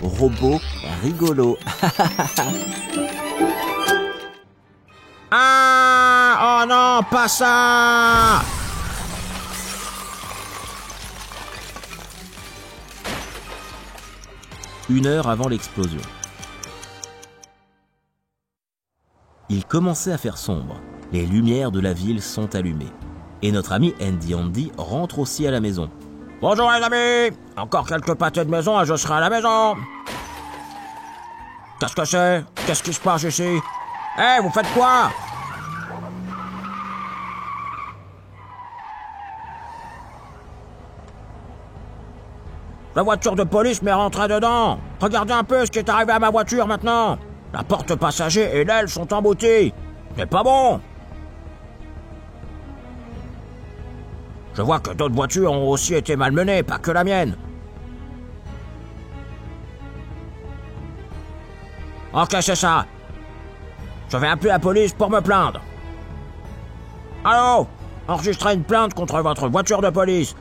robot rigolo. Ah! Oh non, pas ça! Une heure avant l'explosion. Il commençait à faire sombre. Les lumières de la ville sont allumées. Et notre ami Andy Andy rentre aussi à la maison. Bonjour les amis! Encore quelques pâtés de maison et je serai à la maison! Qu'est-ce que c'est? Qu'est-ce qui se passe ici? Hé, vous faites quoi? La voiture de police m'est rentrée dedans! Regardez un peu ce qui est arrivé à ma voiture maintenant! La porte passager et l'aile sont embouties! C'est pas bon! Je vois que d'autres voitures ont aussi été malmenées, pas que la mienne. Ok, c'est ça. Je vais appeler la police pour me plaindre. Allô? Enregistrez une plainte contre votre voiture de police.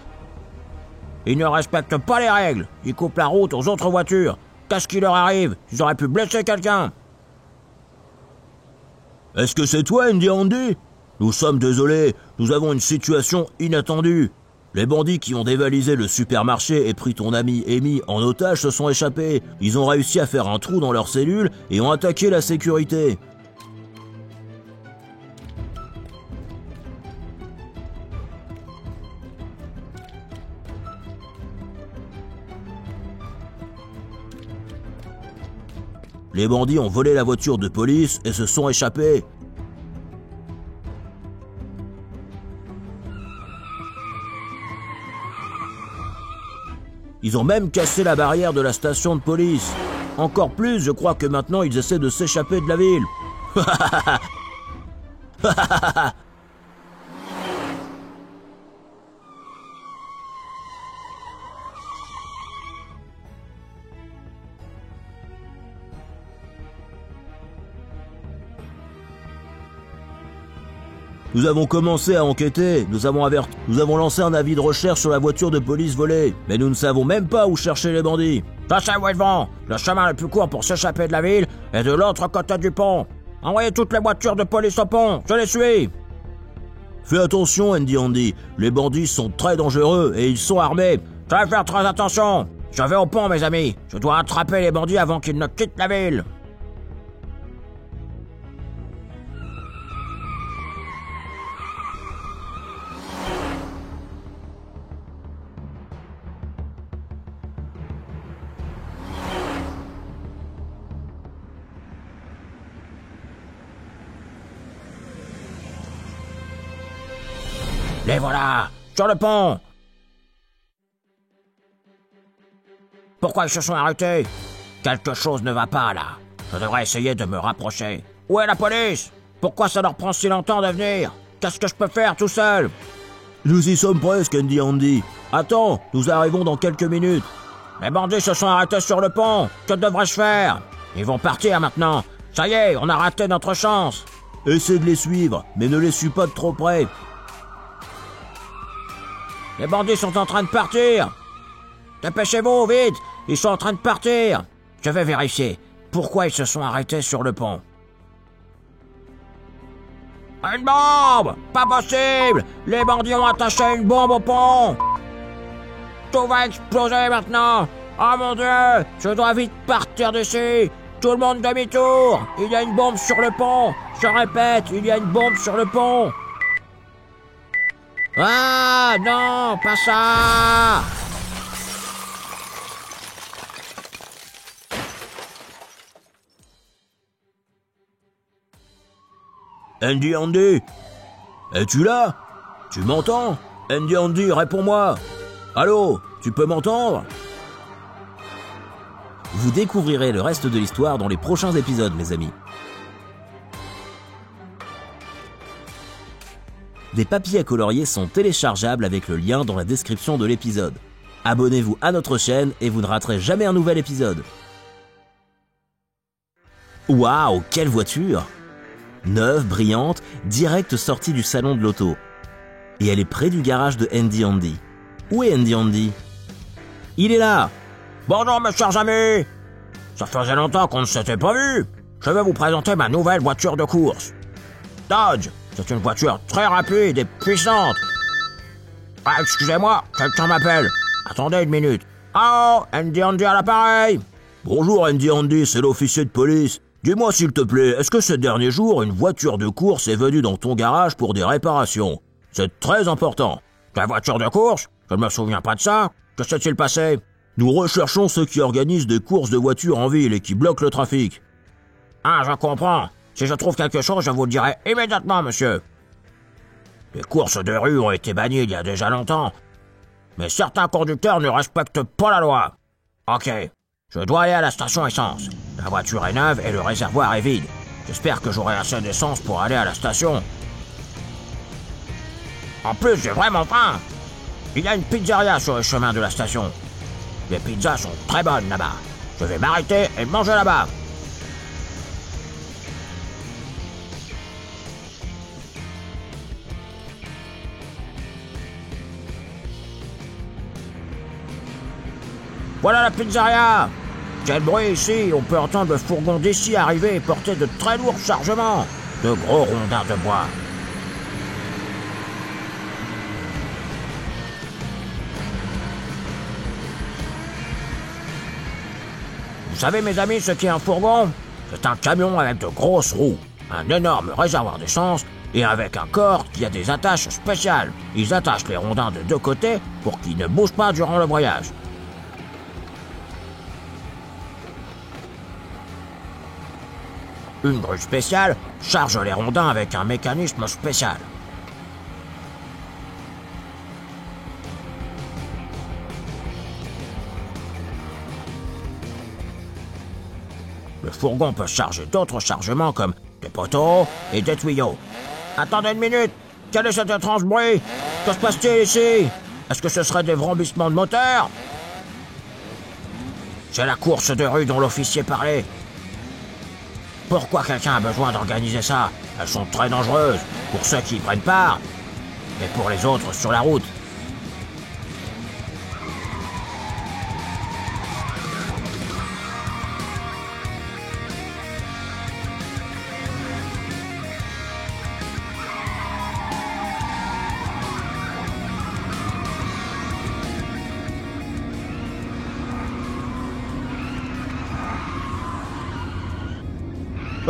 Ils ne respectent pas les règles. Ils coupent la route aux autres voitures. Qu'est-ce qui leur arrive? Ils auraient pu blesser quelqu'un. Est-ce que c'est toi, Andy Andy? Nous sommes désolés, nous avons une situation inattendue. Les bandits qui ont dévalisé le supermarché et pris ton ami Amy en otage se sont échappés. Ils ont réussi à faire un trou dans leur cellule et ont attaqué la sécurité. Les bandits ont volé la voiture de police et se sont échappés. Ils ont même cassé la barrière de la station de police. Encore plus, je crois que maintenant ils essaient de s'échapper de la ville. Nous avons commencé à enquêter, nous avons lancé un avis de recherche sur la voiture de police volée, mais nous ne savons même pas où chercher les bandits. Je sais où ils vont. Le chemin le plus court pour s'échapper de la ville est de l'autre côté du pont. Envoyez toutes les voitures de police au pont, je les suis. Fais attention, Andy Andy, les bandits sont très dangereux et ils sont armés. Je vais faire très attention. Je vais au pont, mes amis. Je dois attraper les bandits avant qu'ils ne quittent la ville. Les voilà, sur le pont. Pourquoi ils se sont arrêtés? Quelque chose ne va pas là. Je devrais essayer de me rapprocher. Où est la police? Pourquoi ça leur prend si longtemps de venir? Qu'est-ce que je peux faire tout seul? Nous y sommes presque, Andy Andy. Attends, nous arrivons dans quelques minutes. Les bandits se sont arrêtés sur le pont. Que devrais-je faire? Ils vont partir maintenant. Ça y est, on a raté notre chance. Essaie de les suivre, mais ne les suis pas de trop près. Les bandits sont en train de partir. Dépêchez-vous, vite. Ils sont en train de partir. Je vais vérifier. Pourquoi ils se sont arrêtés sur le pont? Une bombe! Pas possible! Les bandits ont attaché une bombe au pont! Tout va exploser maintenant! Oh mon Dieu! Je dois vite partir d'ici! Tout le monde demi-tour! Il y a une bombe sur le pont! Je répète, il y a une bombe sur le pont! Ah non, pas ça! Andy Andy, es-tu là? Tu m'entends? Andy Andy, réponds-moi! Allô, tu peux m'entendre? Vous découvrirez le reste de l'histoire dans les prochains épisodes, mes amis. Des papiers à colorier sont téléchargeables avec le lien dans la description de l'épisode. Abonnez-vous à notre chaîne et vous ne raterez jamais un nouvel épisode. Waouh, quelle voiture! Neuve, brillante, direct sortie du salon de l'auto. Et elle est près du garage de Andy Andy. Où est Andy Andy? Il est là! Bonjour mes chers amis! Ça faisait longtemps qu'on ne s'était pas vu. Je vais vous présenter ma nouvelle voiture de course. Dodge, c'est une voiture très rapide et puissante. Ah, excusez-moi, quelqu'un m'appelle. Attendez une minute. Oh, Andy à l'appareil. Bonjour Andy, c'est l'officier de police. Dis-moi s'il te plaît, est-ce que ces derniers jours, une voiture de course est venue dans ton garage pour des réparations? C'est très important. La voiture de course? Je ne me souviens pas de ça. Que s'est-il passé? Nous recherchons ceux qui organisent des courses de voitures en ville et qui bloquent le trafic. Ah, je comprends. Si je trouve quelque chose, je vous le dirai immédiatement, monsieur. Les courses de rue ont été bannies il y a déjà longtemps. Mais certains conducteurs ne respectent pas la loi. Ok, je dois aller à la station essence. La voiture est neuve et le réservoir est vide. J'espère que j'aurai assez d'essence pour aller à la station. En plus, j'ai vraiment faim. Il y a une pizzeria sur le chemin de la station. Les pizzas sont très bonnes là-bas. Je vais m'arrêter et manger là-bas. Voilà la pizzeria. Quel bruit ici. On peut entendre le fourgon d'ici arriver et porter de très lourds chargements. De gros rondins de bois. Vous savez, mes amis, ce qu'est un fourgon? C'est un camion avec de grosses roues, un énorme réservoir d'essence et avec un corps qui a des attaches spéciales. Ils attachent les rondins de deux côtés pour qu'ils ne bougent pas durant le voyage. Une grue spéciale charge les rondins avec un mécanisme spécial. Le fourgon peut charger d'autres chargements comme des poteaux et des tuyaux. Attendez une minute! Quel est cet étrange bruit? Que se passe-t-il ici? Est-ce que ce serait des vrombissements de moteur? C'est la course de rue dont l'officier parlait. Pourquoi quelqu'un a besoin d'organiser ça? Elles sont très dangereuses, pour ceux qui y prennent part, et pour les autres sur la route.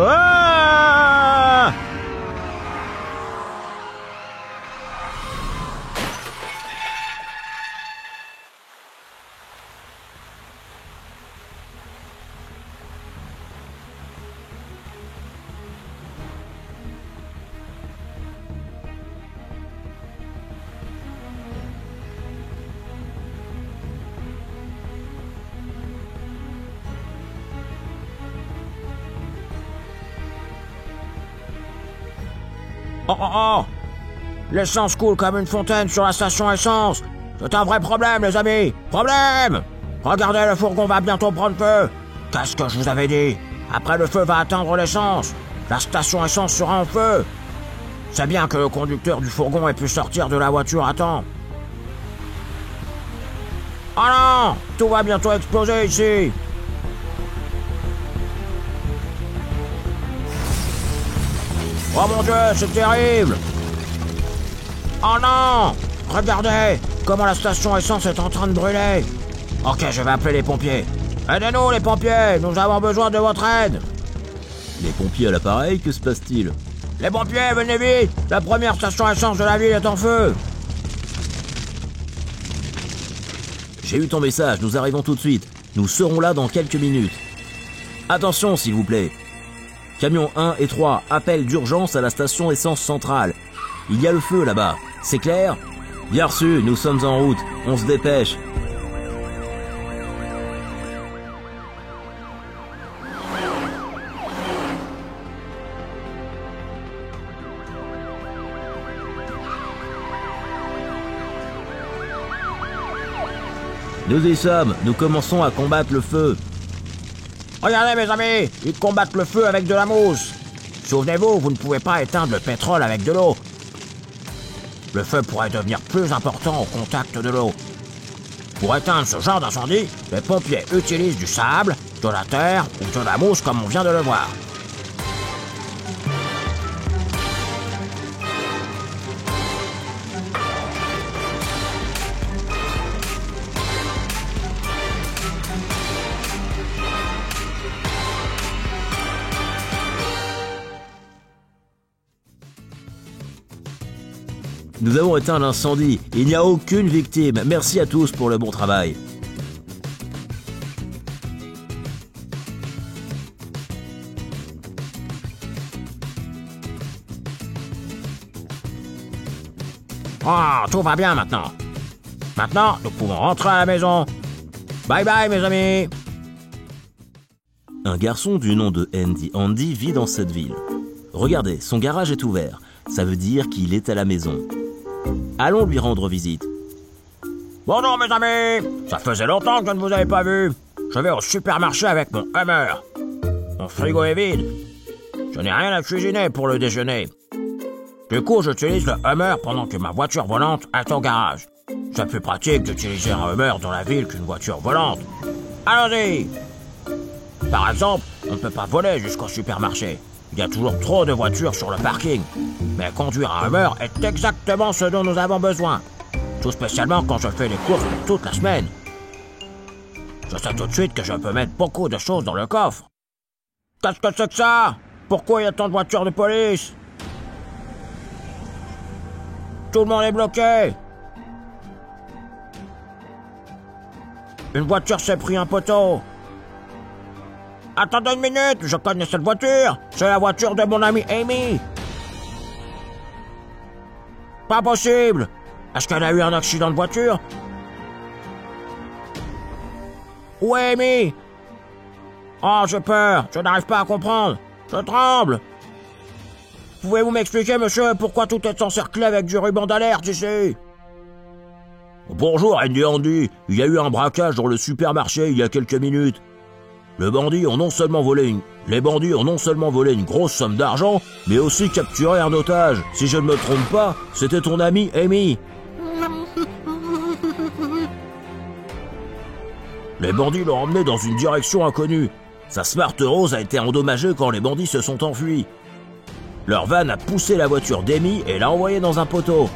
Ah! Oh oh oh! L'essence coule comme une fontaine sur la station essence! C'est un vrai problème, les amis! Problème! Regardez, le fourgon va bientôt prendre feu! Qu'est-ce que je vous avais dit? Après, le feu va atteindre l'essence! La station essence sera en feu! C'est bien que le conducteur du fourgon ait pu sortir de la voiture à temps. Oh non! Tout va bientôt exploser ici! Oh mon Dieu, c'est terrible! Oh non! Regardez comment la station essence est en train de brûler! Ok, je vais appeler les pompiers. Aidez-nous les pompiers! Nous avons besoin de votre aide! Les pompiers à l'appareil, que se passe-t-il? Les pompiers, venez vite! La première station essence de la ville est en feu! J'ai eu ton message, nous arrivons tout de suite. Nous serons là dans quelques minutes. Attention, s'il vous plaît. Camion 1 et 3, appel d'urgence à la station essence centrale. Il y a le feu là-bas, c'est clair? Bien reçu, nous sommes en route, on se dépêche. Nous y sommes, nous commençons à combattre le feu. Regardez mes amis, ils combattent le feu avec de la mousse. Souvenez-vous, vous ne pouvez pas éteindre le pétrole avec de l'eau. Le feu pourrait devenir plus important au contact de l'eau. Pour éteindre ce genre d'incendie, les pompiers utilisent du sable, de la terre ou de la mousse comme on vient de le voir. Nous avons éteint l'incendie. Il n'y a aucune victime. Merci à tous pour le bon travail. Oh, tout va bien maintenant. Maintenant, nous pouvons rentrer à la maison. Bye bye, mes amis. Un garçon du nom de Andy Andy vit dans cette ville. Regardez, son garage est ouvert. Ça veut dire qu'il est à la maison. Allons lui rendre visite. Bonjour, mes amis. Ça faisait longtemps que je ne vous avais pas vu. Je vais au supermarché avec mon Hummer. Mon frigo est vide. Je n'ai rien à cuisiner pour le déjeuner. Du coup, j'utilise le Hummer pendant que ma voiture volante est au garage. C'est plus pratique d'utiliser un Hummer dans la ville qu'une voiture volante. Allons-y. Par exemple, on ne peut pas voler jusqu'au supermarché. Il y a toujours trop de voitures sur le parking. Mais conduire un Hummer est exactement ce dont nous avons besoin. Tout spécialement quand je fais des courses pour toute la semaine. Je sais tout de suite que je peux mettre beaucoup de choses dans le coffre. Qu'est-ce que c'est que ça? Pourquoi il y a tant de voitures de police? Tout le monde est bloqué. Une voiture s'est pris un poteau. Attendez une minute, je connais cette voiture. C'est la voiture de mon amie Amy. Pas possible. Est-ce qu'elle a eu un accident de voiture? Où est Amy? Oh, j'ai peur. Je n'arrive pas à comprendre. Je tremble. Pouvez-vous m'expliquer, monsieur, pourquoi tout est encerclé avec du ruban d'alerte ici? Bonjour, Andy Andy. Il y a eu un braquage dans le supermarché il y a quelques minutes. Les bandits ont non seulement volé une grosse somme d'argent, mais aussi capturé un otage. Si je ne me trompe pas, c'était ton amie Amy. Les bandits l'ont emmené dans une direction inconnue. Sa Smart Rose a été endommagée quand les bandits se sont enfuis. Leur van a poussé la voiture d'Amy et l'a envoyée dans un poteau.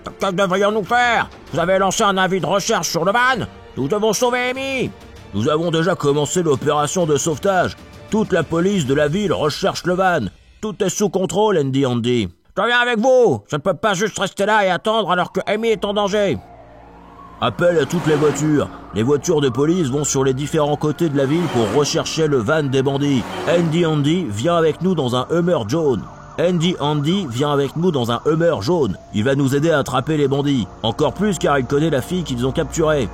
Que devrions-nous faire? Vous avez lancé un avis de recherche sur le van? Nous devons sauver Amy. Nous avons déjà commencé l'opération de sauvetage. Toute la police de la ville recherche le van. Tout est sous contrôle, Andy Andy. Je viens avec vous. Je ne peux pas juste rester là et attendre alors que Amy est en danger. Appel à toutes les voitures. Les voitures de police vont sur les différents côtés de la ville pour rechercher le van des bandits. Andy Andy vient avec nous dans un Hummer jaune. Andy Andy vient avec nous dans un Hummer jaune. Il va nous aider à attraper les bandits. Encore plus car il connaît la fille qu'ils ont capturée.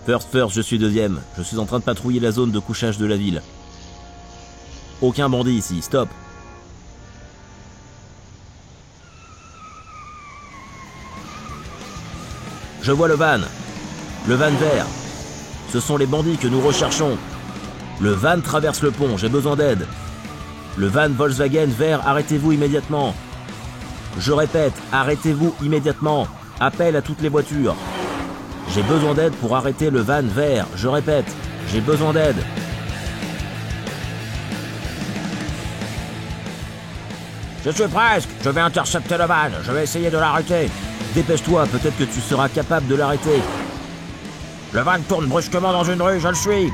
First, je suis deuxième. Je suis en train de patrouiller la zone de couchage de la ville. Aucun bandit ici, stop. Je vois le van. Le van vert. Ce sont les bandits que nous recherchons. Le van traverse le pont, j'ai besoin d'aide. Le van Volkswagen vert, arrêtez-vous immédiatement. Je répète, arrêtez-vous immédiatement. Appel à toutes les voitures. J'ai besoin d'aide pour arrêter le van vert. Je répète, j'ai besoin d'aide. Je suis presque. Je vais intercepter le van. Je vais essayer de l'arrêter. Dépêche-toi, peut-être que tu seras capable de l'arrêter. Le van tourne brusquement dans une rue, je le suis.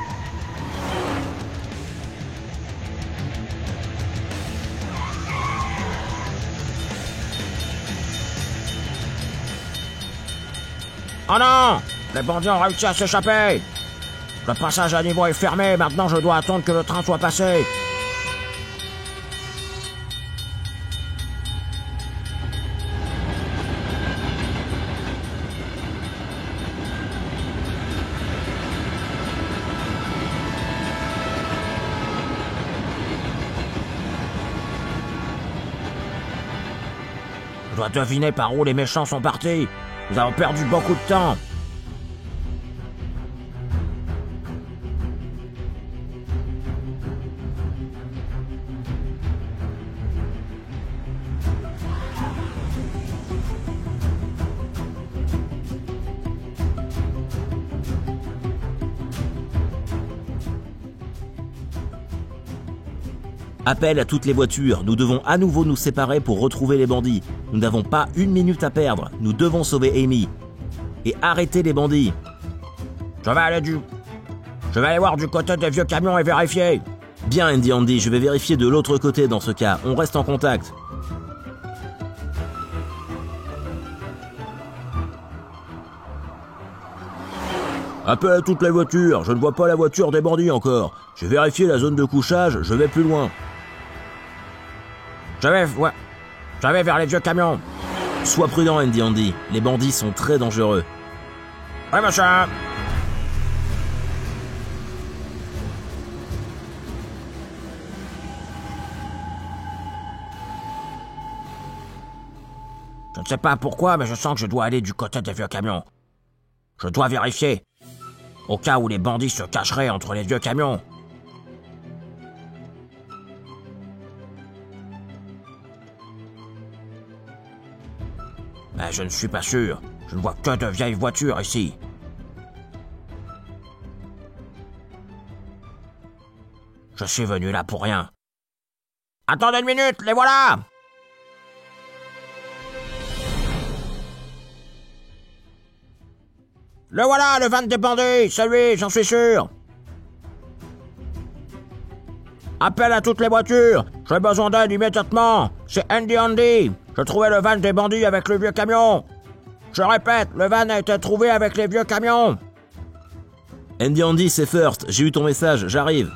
Oh non! Les bandits ont réussi à s'échapper! Le passage à niveau est fermé, maintenant je dois attendre que le train soit passé. Je dois deviner par où les méchants sont partis. Nous avons perdu beaucoup de temps. Appel à toutes les voitures, nous devons à nouveau nous séparer pour retrouver les bandits. Nous n'avons pas une minute à perdre, nous devons sauver Amy. Et arrêter les bandits. Je vais aller voir du côté des vieux camions et vérifier. Bien Andy Andy, je vais vérifier de l'autre côté dans ce cas, on reste en contact. Appel à toutes les voitures, je ne vois pas la voiture des bandits encore. J'ai vérifié la zone de couchage, je vais plus loin. Je vais vers les vieux camions. Sois prudent Andy Andy, les bandits sont très dangereux. Oui monsieur. Je ne sais pas pourquoi, mais je sens que je dois aller du côté des vieux camions. Je dois vérifier. Au cas où les bandits se cacheraient entre les vieux camions. Mais je ne suis pas sûr. Je ne vois que de vieilles voitures ici. Je suis venu là pour rien. Attendez une minute, les voilà! Le voilà, le van des bandits, c'est lui, j'en suis sûr. Appel à toutes les voitures, j'ai besoin d'aide immédiatement. C'est Andy Andy, je trouvais le van des bandits avec le vieux camion. Je répète, le van a été trouvé avec les vieux camions. Andy Andy, c'est First, j'ai eu ton message, j'arrive.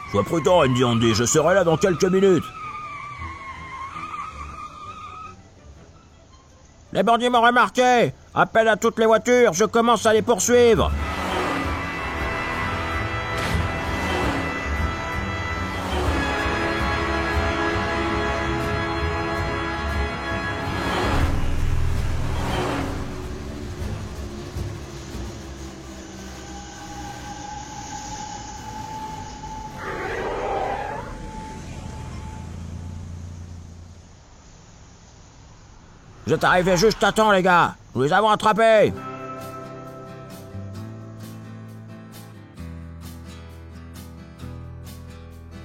Sois prudent Andy Andy, je serai là dans quelques minutes. Les bandits m'ont remarqué. Appel à toutes les voitures, je commence à les poursuivre. Vous êtes arrivés juste à temps, les gars. Nous les avons attrapés.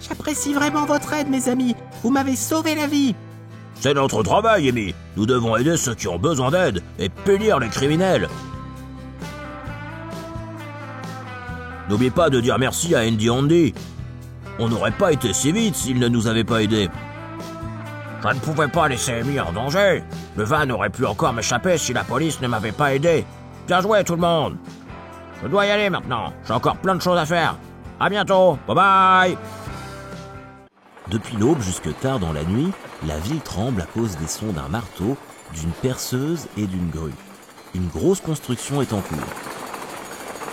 J'apprécie vraiment votre aide, mes amis. Vous m'avez sauvé la vie. C'est notre travail, Amy. Nous devons aider ceux qui ont besoin d'aide et punir les criminels. N'oubliez pas de dire merci à Andy Andy. On n'aurait pas été si vite s'il ne nous avait pas aidés. Je ne pouvais pas laisser Amy en danger. Le van aurait pu encore m'échapper si la police ne m'avait pas aidé. Bien joué tout le monde. Je dois y aller maintenant. J'ai encore plein de choses à faire. À bientôt. Bye bye. Depuis l'aube jusque tard dans la nuit, la ville tremble à cause des sons d'un marteau, d'une perceuse et d'une grue. Une grosse construction est en cours.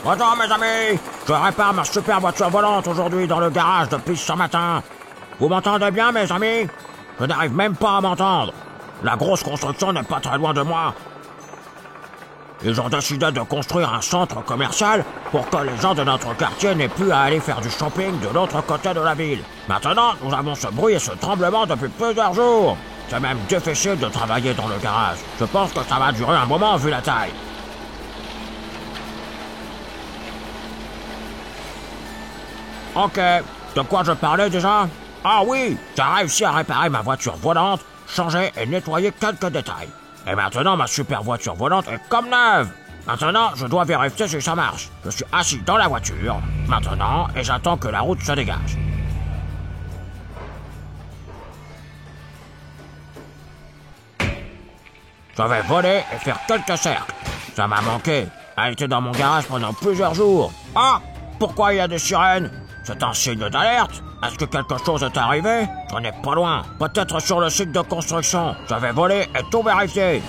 Bonjour mes amis. Je répare ma super voiture volante aujourd'hui dans le garage depuis ce matin. Vous m'entendez bien mes amis? Je n'arrive même pas à m'entendre. La grosse construction n'est pas très loin de moi. Ils ont décidé de construire un centre commercial pour que les gens de notre quartier n'aient plus à aller faire du shopping de l'autre côté de la ville. Maintenant, nous avons ce bruit et ce tremblement depuis plusieurs jours. C'est même difficile de travailler dans le garage. Je pense que ça va durer un moment vu la taille. Ok, de quoi je parlais déjà? Ah oui, j'ai réussi à réparer ma voiture volante, changer et nettoyer quelques détails. Et maintenant, ma super voiture volante est comme neuve. Maintenant, je dois vérifier si ça marche. Je suis assis dans la voiture, maintenant, et j'attends que la route se dégage. Je vais voler et faire quelques cercles. Ça m'a manqué. Elle était dans mon garage pendant plusieurs jours. Ah! Pourquoi il y a des sirènes? C'est un signe d'alerte? Est-ce que quelque chose est arrivé? J'en ai pas loin. Peut-être sur le site de construction. Je vais voler et tout vérifier.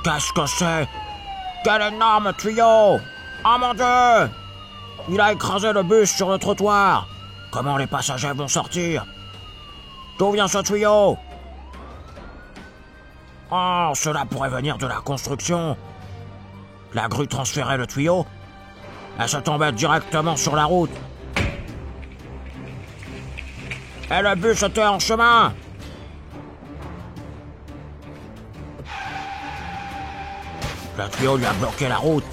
Qu'est-ce que c'est? Quel énorme tuyau! Oh mon Dieu! Il a écrasé le bus sur le trottoir. Comment les passagers vont sortir? D'où vient ce tuyau? Oh, cela pourrait venir de la construction. La grue transférait le tuyau. Elle se tombait directement sur la route. Et le bus était en chemin. Le tuyau lui a bloqué la route.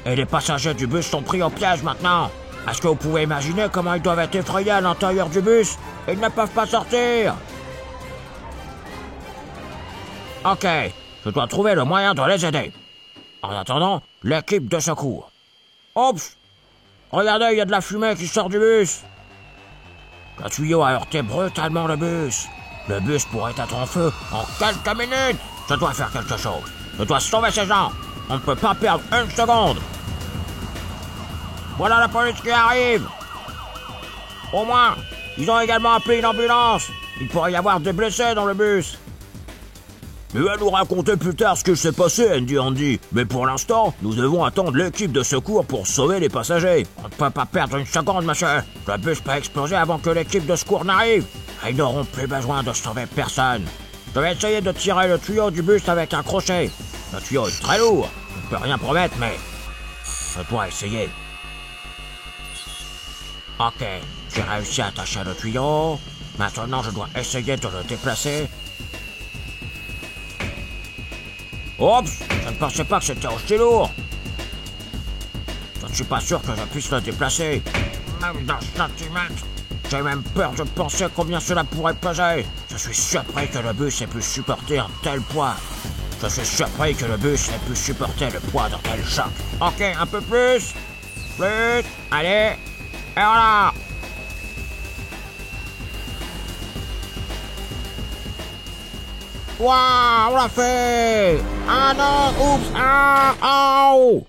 Et les passagers du bus sont pris au piège maintenant. Est-ce que vous pouvez imaginer comment ils doivent être effrayés à l'intérieur du bus? Ils ne peuvent pas sortir. Ok, je dois trouver le moyen de les aider. En attendant, l'équipe de secours. Oups! Regardez, il y a de la fumée qui sort du bus. Le tuyau a heurté brutalement le bus. Le bus pourrait être en feu en quelques minutes. Je dois faire quelque chose. Je dois sauver ces gens. On ne peut pas perdre une seconde. Voilà la police qui arrive. Au moins, ils ont également appelé une ambulance. Il pourrait y avoir des blessés dans le bus. Tu vas nous raconter plus tard ce que s'est passé, Andy. Mais pour l'instant, nous devons attendre l'équipe de secours pour sauver les passagers. On ne peut pas perdre une seconde, monsieur. Le bus peut exploser avant que l'équipe de secours n'arrive. Ils n'auront plus besoin de sauver personne. Je vais essayer de tirer le tuyau du bus avec un crochet. Le tuyau est très lourd. Je ne peux rien promettre, mais je dois essayer. Ok, j'ai réussi à attacher le tuyau. Maintenant, je dois essayer de le déplacer. Oups, je ne pensais pas que c'était aussi lourd. Je ne suis pas sûr que je puisse le déplacer. Même d'un centimètre. J'ai même peur de penser combien cela pourrait peser. Je suis surpris que le bus ait pu supporter un tel poids. Je suis surpris que le bus ait pu supporter le poids d'un tel choc. Ok, un peu plus. Plus. Allez. Et voilà. Waouh, on l'a fait. Ah non, oups, ah, oh.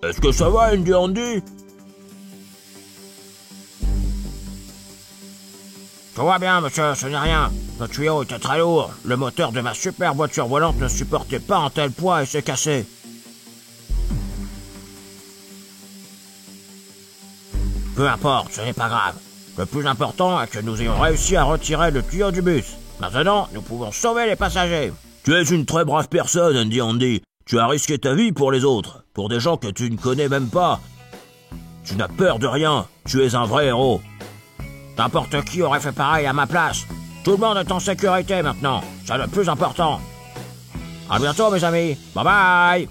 Est-ce que ça va, Andy? Tout va bien, monsieur, ce n'est rien. Le tuyau était très lourd. Le moteur de ma super voiture volante ne supportait pas un tel poids et s'est cassé. Peu importe, ce n'est pas grave. Le plus important est que nous ayons réussi à retirer le tuyau du bus. Maintenant, nous pouvons sauver les passagers. Tu es une très brave personne, Andy. Tu as risqué ta vie pour les autres, pour des gens que tu ne connais même pas. Tu n'as peur de rien, tu es un vrai héros. N'importe qui aurait fait pareil à ma place. Tout le monde est en sécurité maintenant, c'est le plus important. À bientôt mes amis, bye bye.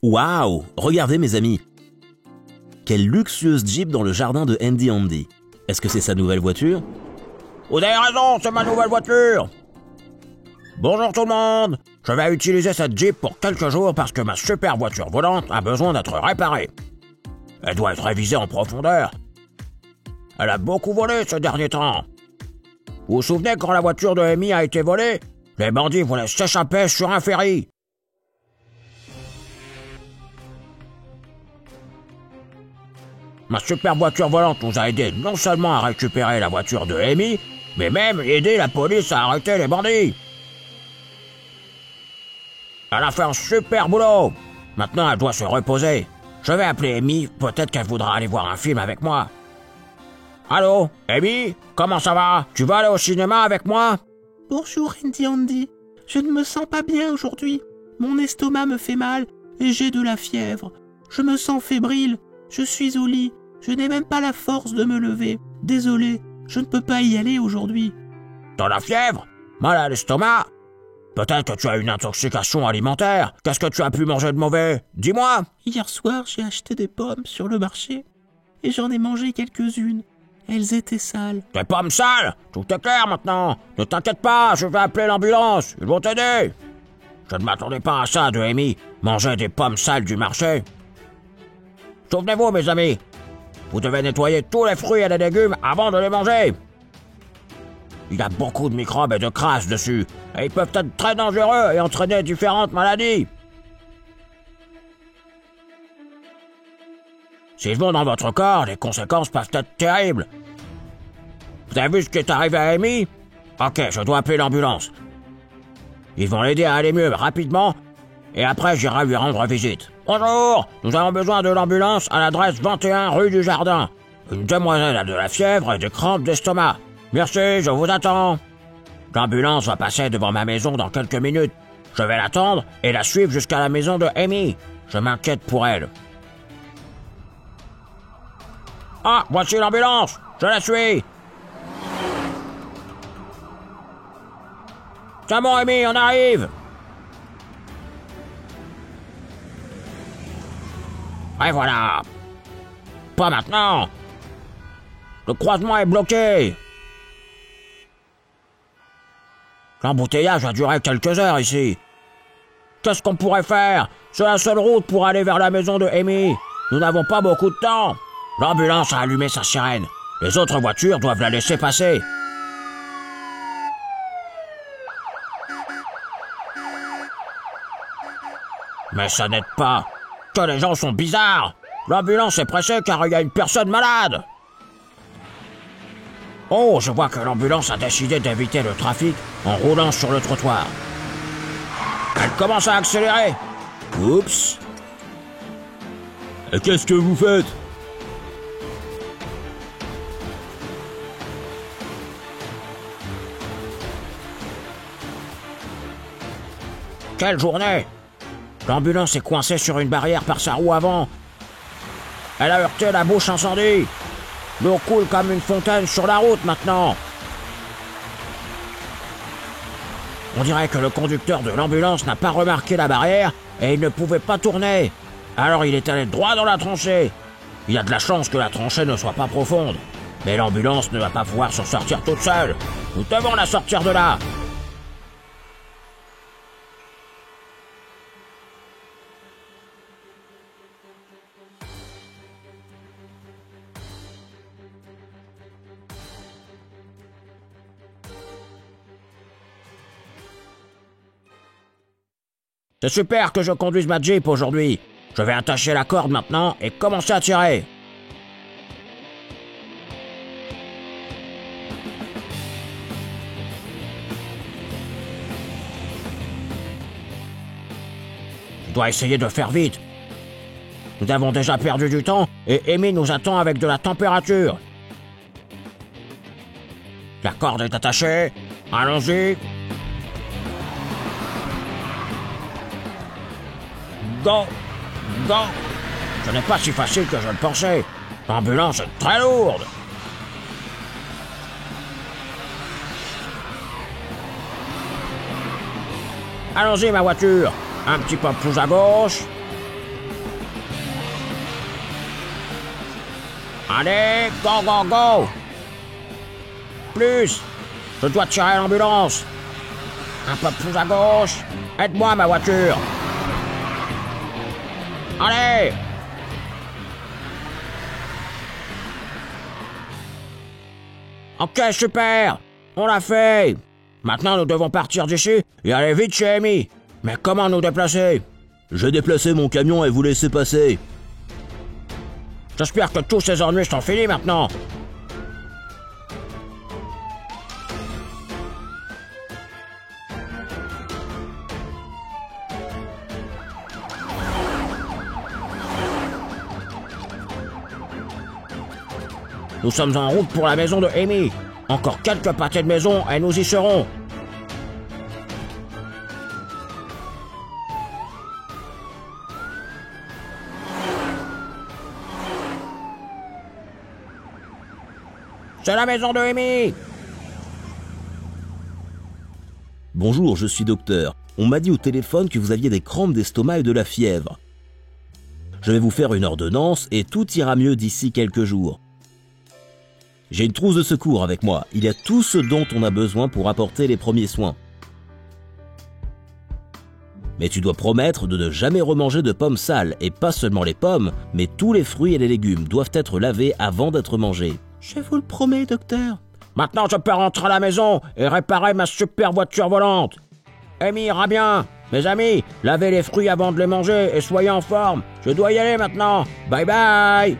Waouh, regardez mes amis. Quelle luxueuse Jeep dans le jardin de Andy. Est-ce que c'est sa nouvelle voiture? Vous avez raison, c'est ma nouvelle voiture. Bonjour tout le monde. Je vais utiliser cette Jeep pour quelques jours parce que ma super voiture volante a besoin d'être réparée. Elle doit être révisée en profondeur. Elle a beaucoup volé ce dernier temps. Vous vous souvenez quand la voiture de Amy a été volée? Les bandits voulaient s'échapper sur un ferry. Ma super voiture volante nous a aidé non seulement à récupérer la voiture de Amy, mais même aider la police à arrêter les bandits. Elle a fait un super boulot. Maintenant, elle doit se reposer. Je vais appeler Amy, peut-être qu'elle voudra aller voir un film avec moi. Allô, Amy? Comment ça va? Tu vas aller au cinéma avec moi? Bonjour, Andy. Je ne me sens pas bien aujourd'hui. Mon estomac me fait mal et j'ai de la fièvre. Je me sens fébrile. Je suis au lit. Je n'ai même pas la force de me lever. Désolé, je ne peux pas y aller aujourd'hui. T'as la fièvre? Mal à l'estomac? Peut-être que tu as une intoxication alimentaire. Qu'est-ce que tu as pu manger de mauvais? Dis-moi. Hier soir, j'ai acheté des pommes sur le marché et j'en ai mangé quelques-unes. Elles étaient sales. Des pommes sales? Tout est clair maintenant. Ne t'inquiète pas, je vais appeler l'ambulance. Ils vont t'aider. Je ne m'attendais pas à ça de Amy. Manger des pommes sales du marché. Souvenez-vous, mes amis. Vous devez nettoyer tous les fruits et les légumes avant de les manger. Il y a beaucoup de microbes et de crasses dessus. Et ils peuvent être très dangereux et entraîner différentes maladies. S'ils vont dans votre corps, les conséquences peuvent être terribles. Vous avez vu ce qui est arrivé à Amy? Ok, je dois appeler l'ambulance. Ils vont l'aider à aller mieux rapidement, et après j'irai lui rendre visite. Bonjour, nous avons besoin de l'ambulance à l'adresse 21 rue du Jardin. Une demoiselle a de la fièvre et des crampes d'estomac. Merci, je vous attends. L'ambulance va passer devant ma maison dans quelques minutes. Je vais l'attendre et la suivre jusqu'à la maison de Amy. Je m'inquiète pour elle. Ah, voici l'ambulance. Je la suis. C'est bon, Amy, on arrive. Et voilà. Pas maintenant. Le croisement est bloqué. L'embouteillage va durer quelques heures ici. Qu'est-ce qu'on pourrait faire? C'est la seule route pour aller vers la maison de Amy. Nous n'avons pas beaucoup de temps. L'ambulance a allumé sa sirène. Les autres voitures doivent la laisser passer. Mais ça n'aide pas. Que les gens sont bizarres. L'ambulance est pressée car il y a une personne malade. Oh, je vois que l'ambulance a décidé d'éviter le trafic en roulant sur le trottoir. Elle commence à accélérer. Oups. Et qu'est-ce que vous faites? Quelle journée! L'ambulance est coincée sur une barrière par sa roue avant. Elle a heurté la bouche incendie. L'eau coule comme une fontaine sur la route maintenant. On dirait que le conducteur de l'ambulance n'a pas remarqué la barrière et il ne pouvait pas tourner. Alors il est allé droit dans la tranchée. Il y a de la chance que la tranchée ne soit pas profonde. Mais l'ambulance ne va pas pouvoir s'en sortir toute seule. Nous devons la sortir de là. C'est super que je conduise ma Jeep aujourd'hui. Je vais attacher la corde maintenant et commencer à tirer. Je dois essayer de faire vite. Nous avons déjà perdu du temps et Amy nous attend avec de la température. La corde est attachée. Allons-y. Go! Go! Ce n'est pas si facile que je le pensais. L'ambulance est très lourde. Allons-y, ma voiture. Un petit peu plus à gauche. Allez, go, go, go! Plus! Je dois tirer l'ambulance. Un peu plus à gauche. Aide-moi, ma voiture. Allez! Ok, super! On l'a fait! Maintenant, nous devons partir d'ici et aller vite chez Amy. Mais comment nous déplacer? J'ai déplacé mon camion et vous laissez passer. J'espère que tous ces ennuis sont finis maintenant. Nous sommes en route pour la maison de Amy. Encore quelques pâtés de maison et nous y serons. C'est la maison de Amy. Bonjour, je suis docteur. On m'a dit au téléphone que vous aviez des crampes d'estomac et de la fièvre. Je vais vous faire une ordonnance et tout ira mieux d'ici quelques jours. J'ai une trousse de secours avec moi. Il y a tout ce dont on a besoin pour apporter les premiers soins. Mais tu dois promettre de ne jamais remanger de pommes sales. Et pas seulement les pommes, mais tous les fruits et les légumes doivent être lavés avant d'être mangés. Je vous le promets, docteur. Maintenant, je peux rentrer à la maison et réparer ma super voiture volante. Amy ira bien. Mes amis, lavez les fruits avant de les manger et soyez en forme. Je dois y aller maintenant. Bye bye.